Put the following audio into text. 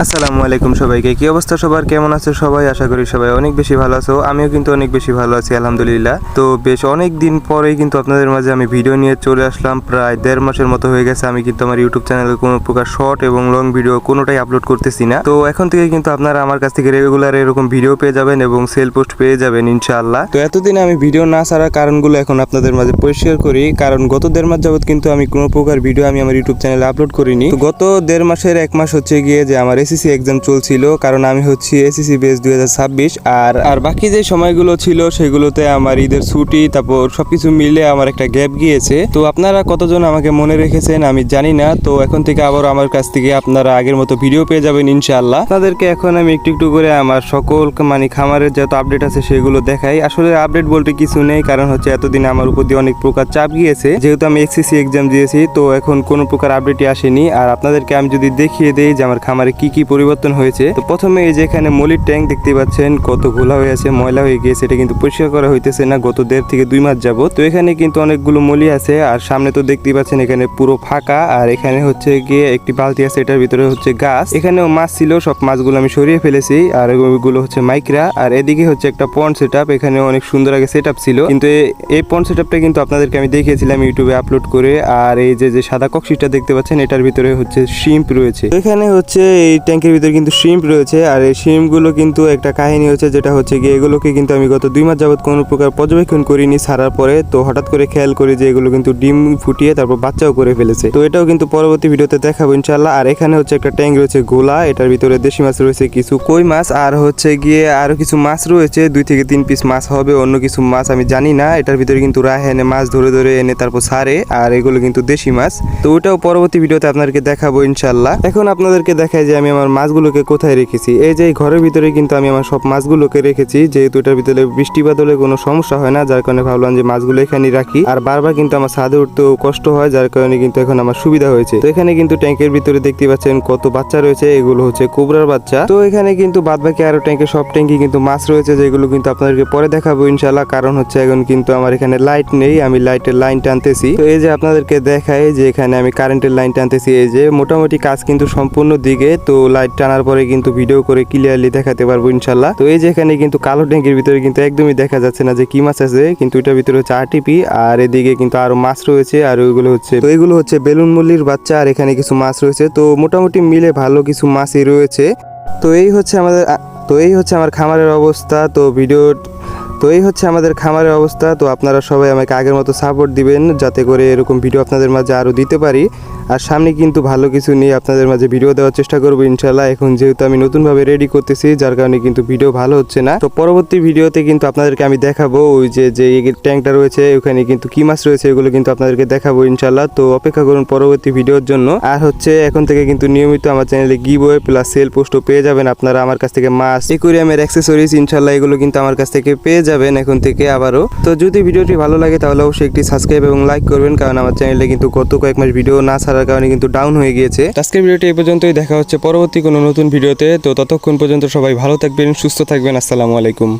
আসসালামু আলাইকুম সবাইকে। কি অবস্থা সবার, কেমন আছো সবাই? আশা করি সবাই অনেক বেশি ভালো আছো। আমিও কিন্তু অনেক বেশি ভালো আছি আলহামদুলিল্লাহ। তো বেশ অনেক দিন পরেই কিন্তু আপনাদের মাঝে আমি ভিডিও নিয়ে চলে আসলাম। প্রায় 1.5 মাসের মতো হয়ে গেছে আমি কিন্তু আমার ইউটিউব চ্যানেলে কোনো প্রকার শর্ট এবং লং ভিডিও কোনোটাই আপলোড করতেছি না। তো এখন থেকে কিন্তু আপনারা আমার কাছ থেকে রেগুলার এরকম ভিডিও পেয়ে যাবেন এবং সেল পোস্ট পেয়ে যাবেন ইনশাআল্লাহ। তো এতদিন আমি ভিডিও না ছাড়ার কারণগুলো এখন আপনাদের মাঝে পরিষ্কার করি। কারণ গত 1.5 মাস যাবত কিন্তু আমি কোনো প্রকার ভিডিও আমি আমার ইউটিউব চ্যানেলে আপলোড করিনি। তো গত 1.5 মাসের 1 মাস হচ্ছে গিয়ে যে আমার এসএসসি এক্সাম ছিল, কারণ আমি হচ্ছে এসএসসি বেস 2026 আর বাকি যে সময়গুলো ছিল সেগুলোতে আমার ঈদের ছুটি, তারপর সবকিছু মিলে আমার একটা গ্যাপ গিয়েছে। তো আপনারা কতজন আমাকে মনে রেখেছেন আমি জানি না। তো এখন থেকে আবার আমার কাছ থেকে আপনারা আগের মতো ভিডিও পেয়ে যাবেন ইনশাআল্লাহ। আপনাদেরকে এখন আমি একটু একটু করে আমার সকল খামারের যত আপডেট আছে সেগুলো দেখাই। আসলে আপডেট বলতে কিছু নেই, কারণ হচ্ছে এতদিন আমার উপর দিয়ে অনেক প্রকার চাপ গিয়েছে, যেহেতু আমি এসএসসি এক্সাম দিয়েছি। তো এখন কোনো প্রকার আপডেটই আসেনি। আর আপনাদেরকে আমি যদি দেখিয়ে দেই যে আমার খামারে কি কি পরিবর্তন হয়েছে। তো প্রথমে এই যে এখানে মলির ট্যাঙ্ক দেখতে পাচ্ছেন কত ঘোলা হয়ে আছে, ময়লা হয়ে গিয়েছে, এটা কিন্তু পরিষ্কার করা হইতেছে না গত 1.5 থেকে 2 মাস যাবত। তো এখানে কিন্তু অনেকগুলো মলি আছে, আর সামনে তো দেখতেই পাচ্ছেন এখানে পুরো ফাঁকা। আর এখানে হচ্ছে গিয়ে একটি বালতি আছে, এটার ভিতরে হচ্ছে গাছ। এখানেও মাছ ছিল, সব মাছগুলো আমি সরিয়ে ফেলেছি, আর ওইগুলো হচ্ছে মাইক্রা। আর এদিকে হচ্ছে একটা পন্ড সেটআপ, এখানে অনেক সুন্দর আগে সেটআপ ছিল, কিন্তু এই পন্ড সেটআপটা কিন্তু আপনাদেরকে আমি দেখিয়েছিলাম ইউটিউবে আপলোড করে। আর এই যে সাদা কক্সিটা দেখতে পাচ্ছেন এটার ভিতরে হচ্ছে শ্রিম্প রয়েছে। তো এখানে হচ্ছে এই ট্যাঙ্কের ভিতরে কিন্তু শ্রিম্প রয়েছে। আর এই শিমগুলো কিন্তু একটা কাহিনী হচ্ছে, যেটা হচ্ছে গিয়ে এগুলোকে কিন্তু আমি গত 2 মাস যাবত কোনো প্রকার পর্যবেক্ষণ করিনি ছাড়ার পরে। তো হঠাৎ করে খেয়াল করি যে এগুলো কিন্তু ডিম ফুটিয়ে তারপর বাচ্চাও করে ফেলেছে। তো এটাও কিন্তু পরবর্তী ভিডিওতে দেখাবো ইনশাআল্লাহ। আর এখানে হচ্ছে একটা ট্যাঙ্ক রয়েছে গোলা, এটার ভিতরে দেশি মাছ রয়েছে, কিছু কই মাছ, আর হচ্ছে গিয়ে আরো কিছু মাছ রয়েছে, 2 থেকে 3 পিস মাছ হবে, অন্য কিছু মাছ আমি জানি না। এটার ভিতরে কিন্তু রাহে এনে মাছ ধরে ধরে এনে তারপর ছাড়ে, আর এগুলো কিন্তু দেশি মাছ। তো ওটাও পরবর্তী ভিডিওতে আপনাদেরকে দেখাবো ইনশাআল্লাহ। এখন আপনাদেরকে দেখাই যে আমি আমার মাছগুলোকে কোথায় রেখেছি। এই যে ঘরের ভিতরে কিন্তু আমি আমার সব মাছগুলোকে রেখেছি, যেহেতু এটার ভিতরে বৃষ্টি বাদলে কোনো সমস্যা হয় না, যার কারণে ভাবলাম যে মাছগুলো এখানে রাখি। আর বারবার কিন্তু আমার ছাদে উঠতেও কষ্ট হয়, যার কারণে কিন্তু এখন আমার সুবিধা হয়েছে। তো এখানে কিন্তু ট্যাঙ্কের ভিতরে দেখতে পাচ্ছেন কত বাচ্চা রয়েছে, এগুলো হচ্ছে কোবরার বাচ্চা। তো এখানে কিন্তু বাদবাকি আরো ট্যাঙ্কে সব ট্যাঙ্কি কিন্তু মাছ রয়েছে, যেগুলো কিন্তু আপনাদেরকে পরে দেখাবো ইনশাআল্লাহ। কারণ হচ্ছে এখন কিন্তু আমার এখানে লাইট নেই, আমি লাইটের লাইন টানতেছি। তো এই যে আপনাদেরকে দেখাই যে এখানে আমি কারেন্টের লাইন টানতেছি। এই যে মোটামুটি কাজ কিন্তু সম্পূর্ণ দিকে। তো লাইট টানার পরে কিন্তু ভিডিও করে ক্লিয়ারলি দেখাতে পারবো ইনশাআল্লাহ। তো এই যে এখানে কিন্তু কালো ট্যাঙ্কের ভিতরে কিন্তু একদমই দেখা যাচ্ছে না যে কি মাছ আছে, কিন্তু এটার ভিতরে হচ্ছে আরটিপি, আর এদিকে কিন্তু আরো মাছ রয়েছে। আর ওইগুলো হচ্ছে, তো এগুলো হচ্ছে বেলুন মল্লির বাচ্চা, আর এখানে কিছু মাছ রয়েছে। তো মোটামুটি মিলে ভালো কিছু মাছই রয়েছে। তো এই হচ্ছে আমার খামারের অবস্থা। তো এই হচ্ছে আমাদের খামারের অবস্থা। তো আপনারা সবাই আমাকে আগের মতো সাপোর্ট দিবেন, যাতে করে এরকম ভিডিও আপনাদের মাঝে আরও দিতে পারি। আর সামনে কিন্তু ভালো কিছু নিয়ে আপনাদের মাঝে ভিডিও দেওয়ার চেষ্টা করবো ইনশাআল্লাহ। এখন যেহেতু আমি নতুনভাবে রেডি করতেছি, যার কারণে কিন্তু ভিডিও ভালো হচ্ছে না। তো পরবর্তী ভিডিওতে কিন্তু আপনাদেরকে আমি দেখাবো ওই যে ট্যাঙ্কটা রয়েছে ওখানে কিন্তু কি মাছ রয়েছে, এগুলো কিন্তু আপনাদেরকে দেখাবো ইনশাআল্লাহ। তো অপেক্ষা করুন পরবর্তী ভিডিওর জন্য। আর হচ্ছে এখন থেকে কিন্তু নিয়মিত আমার চ্যানেলে গিভওয়ে প্লাস সেল পোস্টও পেয়ে যাবেন আপনারা আমার কাছ থেকে। মাছ, একুরিয়ামের অ্যাক্সেসরিজ ইনশাআল্লাহ এগুলো কিন্তু আমার কাছ থেকে পেয়ে যাবেন এখন থেকে আবারও। তো যদি ভিডিওটি ভালো লাগে তাহলে অবশ্যই একটি সাবস্ক্রাইব এবং লাইক করবেন, কারণ আমার চ্যানেলে কিন্তু গত কয়েক মাস ভিডিও না ছাড়ার কারণে কিন্তু ডাউন হয়ে গিয়েছে। আজকের ভিডিওটি এই পর্যন্তই, দেখা হচ্ছে পরবর্তী কোনো নতুন ভিডিওতে। তো ততক্ষণ পর্যন্ত সবাই ভালো থাকবেন, সুস্থ থাকবেন। আসসালামু আলাইকুম।